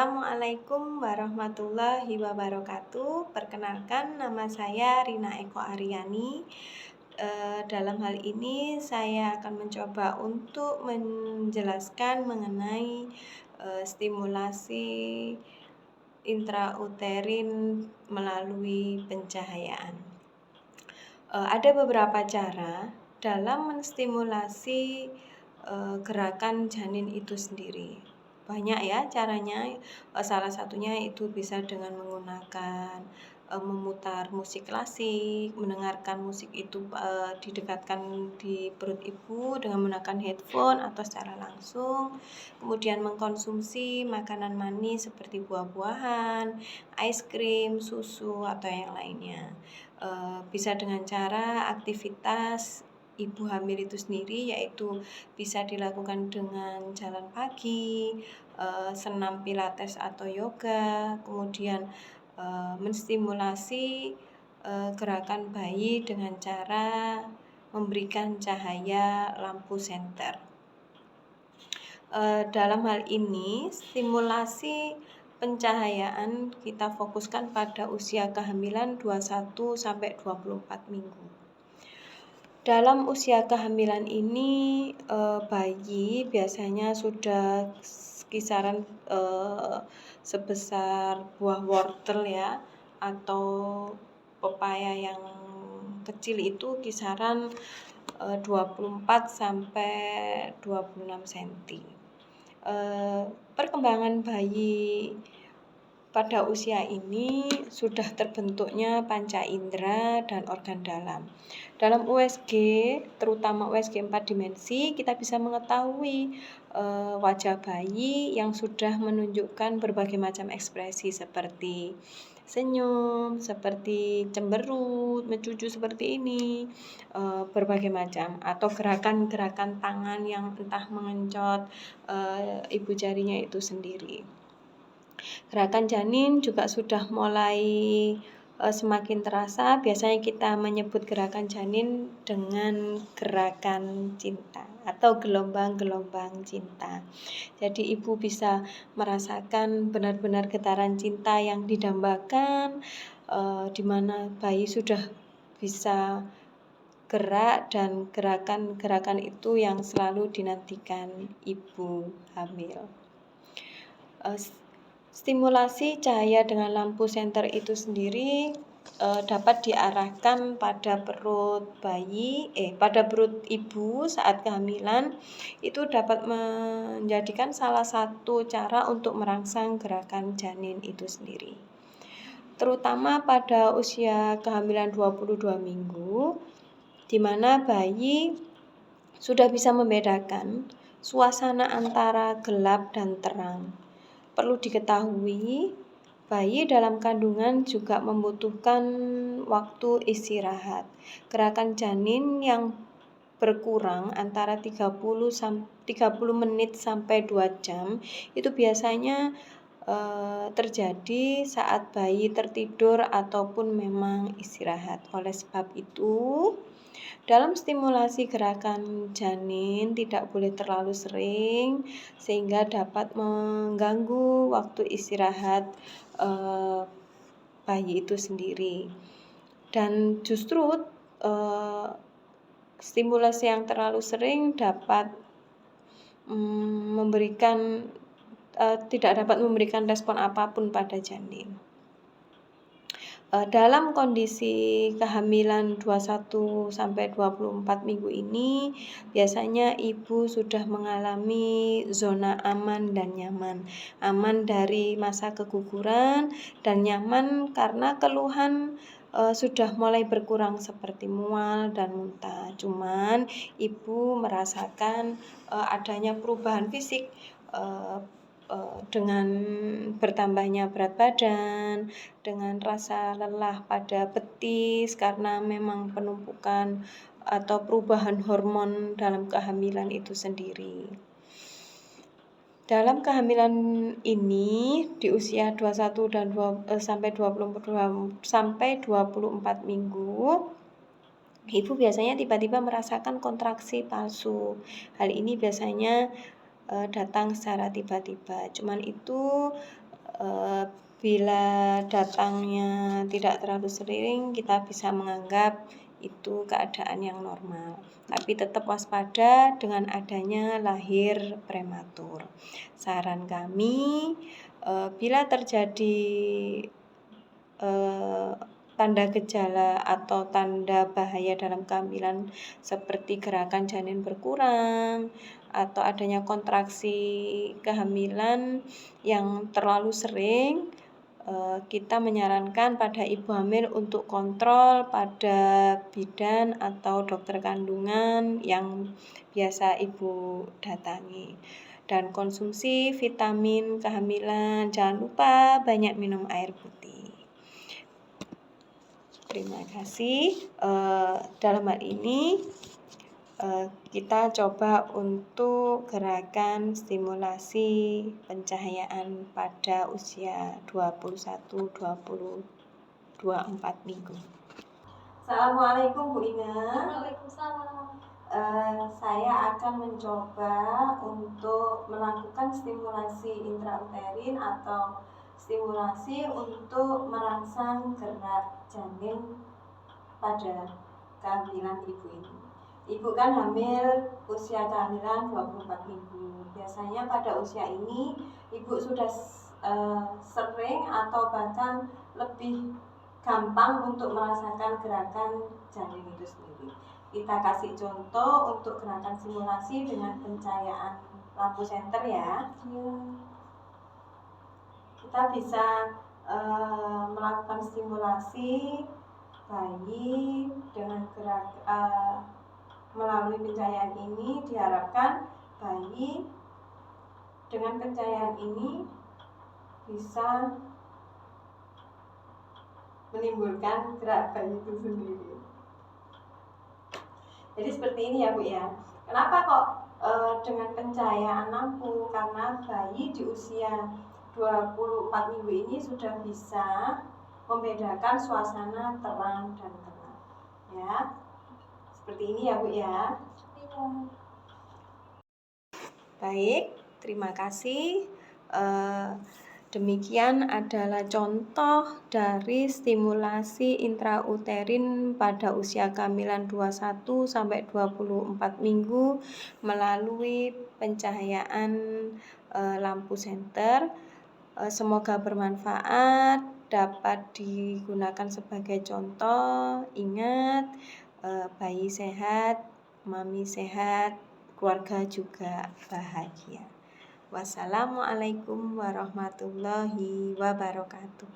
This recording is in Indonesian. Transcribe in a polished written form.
Assalamualaikum warahmatullahi wabarakatuh. Perkenalkan, nama saya Rina Eko Aryani. Dalam hal ini saya akan mencoba untuk menjelaskan mengenai stimulasi intrauterin melalui pencahayaan. Ada beberapa cara dalam menstimulasi gerakan janin itu sendiri. Banyak ya caranya, salah satunya itu bisa dengan menggunakan memutar musik klasik, mendengarkan musik itu didekatkan di perut ibu dengan menggunakan headphone atau secara langsung, kemudian mengkonsumsi makanan manis seperti buah-buahan, es krim, susu, atau yang lainnya. Bisa dengan cara aktivitas ibu hamil itu sendiri, yaitu bisa dilakukan dengan jalan pagi, senam pilates atau yoga, kemudian menstimulasi gerakan bayi dengan cara memberikan cahaya lampu senter. Dalam hal ini, stimulasi pencahayaan kita fokuskan pada usia kehamilan 21 sampai 24 minggu. Dalam usia kehamilan ini, bayi biasanya sudah kisaran sebesar buah wortel ya, atau pepaya yang kecil itu kisaran 24 sampai 26 cm. Perkembangan bayi pada usia ini sudah terbentuknya panca indera dan organ dalam. Dalam USG, terutama USG 4 dimensi, kita bisa mengetahui wajah bayi yang sudah menunjukkan berbagai macam ekspresi seperti senyum, seperti cemberut, mencucu seperti ini, berbagai macam, atau gerakan-gerakan tangan yang entah mengencot ibu jarinya itu sendiri. Gerakan janin juga sudah mulai semakin terasa. Biasanya kita menyebut gerakan janin dengan gerakan cinta atau gelombang-gelombang cinta. Jadi ibu bisa merasakan benar-benar getaran cinta yang didambakan, di mana bayi sudah bisa gerak, dan gerakan-gerakan itu yang selalu dinantikan ibu hamil. Stimulasi cahaya dengan lampu senter itu sendiri dapat diarahkan pada perut ibu saat kehamilan. Itu dapat menjadikan salah satu cara untuk merangsang gerakan janin itu sendiri. Terutama pada usia kehamilan 22 minggu, di mana bayi sudah bisa membedakan suasana antara gelap dan terang. Perlu diketahui, bayi dalam kandungan juga membutuhkan waktu istirahat. Gerakan janin yang berkurang antara 30 menit sampai 2 jam itu biasanya terjadi saat bayi tertidur ataupun memang istirahat. Oleh sebab itu, dalam stimulasi gerakan janin tidak boleh terlalu sering sehingga dapat mengganggu waktu istirahat bayi itu sendiri. Dan justru stimulasi yang terlalu sering dapat tidak dapat memberikan respon apapun pada janin. Dalam kondisi kehamilan 21 sampai 24 minggu ini, biasanya ibu sudah mengalami zona aman dan nyaman. Aman dari masa keguguran dan nyaman karena keluhan sudah mulai berkurang seperti mual dan muntah. Cuman ibu merasakan adanya perubahan fisik dengan bertambahnya berat badan, dengan rasa lelah pada betis karena memang penumpukan atau perubahan hormon dalam kehamilan itu sendiri. Dalam kehamilan ini di usia 21 dan sampai 24 minggu, ibu biasanya tiba-tiba merasakan kontraksi palsu. Hal ini biasanya datang secara tiba-tiba. Cuman itu Bila datangnya tidak terlalu sering, kita bisa menganggap itu keadaan yang normal. Tapi tetap waspada dengan adanya lahir prematur. Saran kami, bila terjadi tanda gejala atau tanda bahaya dalam kehamilan seperti gerakan janin berkurang atau adanya kontraksi kehamilan yang terlalu sering, kita menyarankan pada ibu hamil untuk kontrol pada bidan atau dokter kandungan yang biasa ibu datangi. Dan konsumsi vitamin kehamilan, jangan lupa banyak minum air putih. Terima kasih. Dalam hal ini kita coba untuk gerakan stimulasi pencahayaan pada usia 21-24 minggu. Assalamualaikum Bu Ina. Waalaikumsalam. Saya akan mencoba untuk melakukan stimulasi intrauterin atau stimulasi untuk merangsang gerak janin pada kehamilan ibu ini. Ibu kan hamil usia kehamilan 24 minggu. Biasanya pada usia ini ibu sudah sering atau bahkan lebih gampang untuk merasakan gerakan janin itu sendiri. Kita kasih contoh untuk gerakan simulasi dengan pencahayaan lampu senter ya. Kita bisa melakukan stimulasi bayi dengan gerak melalui pencahayaan ini. Diharapkan bayi dengan pencahayaan ini bisa menimbulkan gerak bayi itu sendiri. Jadi seperti ini ya Bu ya. Kenapa kok dengan pencahayaan lampu? Karena bayi di usia 24 minggu ini sudah bisa membedakan suasana terang dan gelap. Ya. Seperti ini ya Bu ya. Baik, terima kasih. Demikian adalah contoh dari stimulasi intrauterin pada usia kehamilan 21 sampai 24 minggu melalui pencahayaan lampu senter. Semoga bermanfaat, dapat digunakan sebagai contoh. Ingat, bayi sehat, mami sehat, keluarga juga bahagia. Wassalamualaikum warahmatullahi wabarakatuh.